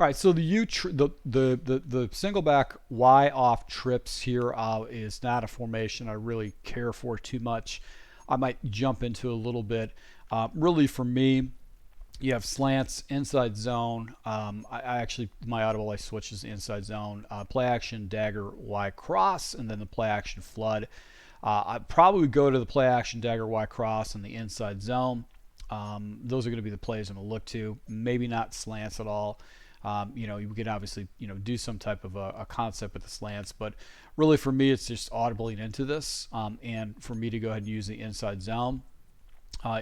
All right, so the singleback Y off trips here is not a formation I really care for too much. I might jump into a little bit. Really, for me, you have slants, inside zone. I actually, my audible I switch is inside zone. Play action, dagger, Y cross, and then the play action flood. I'd probably go to the play action, dagger, Y cross, and the inside zone. Those are going to be the plays I'm going to look to. Maybe not slants at all. You could obviously, do some type of a concept with the slants, but really for me, it's just audibling into this. And for me to go ahead and use the inside zone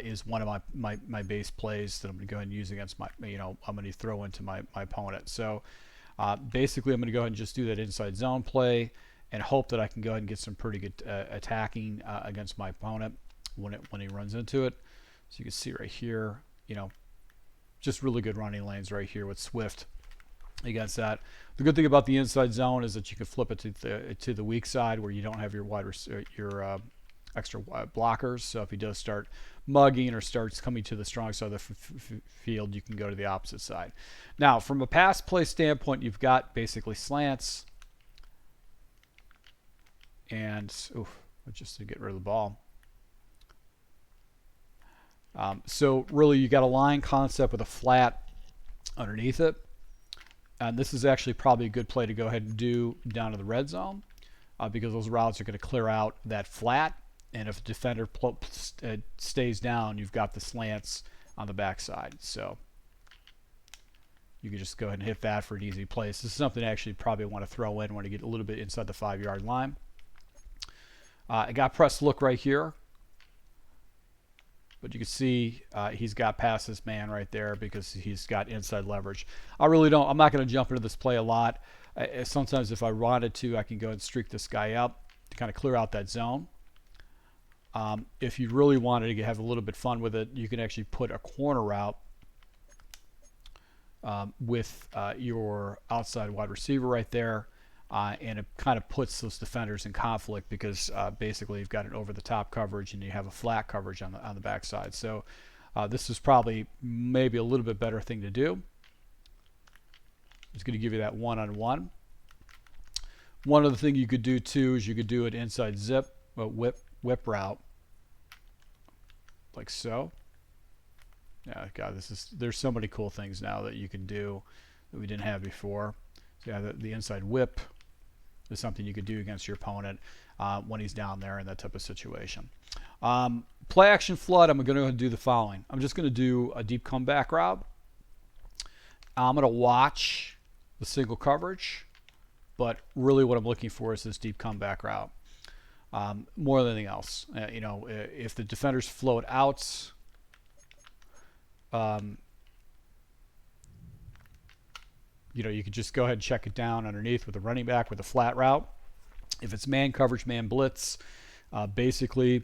is one of my base plays that I'm going to go ahead and use against I'm going to throw into my opponent. So basically, I'm going to go ahead and just do that inside zone play and hope that I can go ahead and get some pretty good attacking against my opponent when he runs into it. So you can see right here, just really good running lanes right here with Swift against that. The good thing about the inside zone is that you can flip it to the weak side where you don't have your extra blockers. So if he does start mugging or starts coming to the strong side of the field, you can go to the opposite side. Now, from a pass play standpoint, you've got basically slants and just to get rid of the ball. So really you got a line concept with a flat underneath it, and this is actually probably a good play to go ahead and do down to the red zone because those routes are going to clear out that flat, and if the defender stays down, you've got the slants on the backside. So you can just go ahead and hit that for an easy play. This is something I actually probably want to throw in when you get a little bit inside the 5-yard line. I got press look right here. But you can see he's got past this man right there because he's got inside leverage. I'm not going to jump into this play a lot. Sometimes if I wanted to, I can go and streak this guy up to kind of clear out that zone. If you really wanted to have a little bit fun with it, you can actually put a corner route with your outside wide receiver right there. And it kind of puts those defenders in conflict because basically you've got an over-the-top coverage and you have a flat coverage on the backside. So this is probably maybe a little bit better thing to do. It's going to give you that one-on-one. One other thing you could do too is you could do an inside zip, whip route, like so. Yeah, God, there's so many cool things now that you can do that we didn't have before. So yeah, the inside whip is something you could do against your opponent when he's down there in that type of situation. Play action flood, I'm going to do the following. I'm just going to do a deep comeback route. I'm going to watch the single coverage, but really what I'm looking for is this deep comeback route more than anything else. If the defenders float out, you could just go ahead and check it down underneath with a running back with a flat route. If it's man coverage, man blitz, basically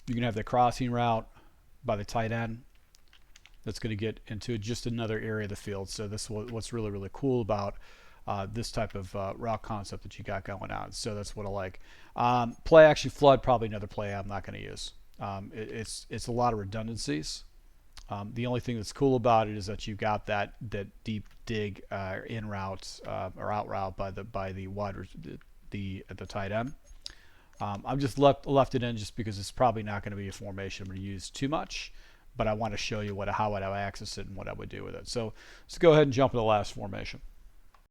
you can have the crossing route by the tight end. That's going to get into just another area of the field. So this is what's really, really cool about this type of route concept that you got going on. So that's what I like. Play action flood, probably another play I'm not going to use. It's a lot of redundancies. The only thing that's cool about it is that you've got that deep dig in route or out route by the tight end. I'm just left it in just because it's probably not going to be a formation I'm going to use too much, but I want to show you how I would access it and what I would do with it. So let's go ahead and jump to the last formation.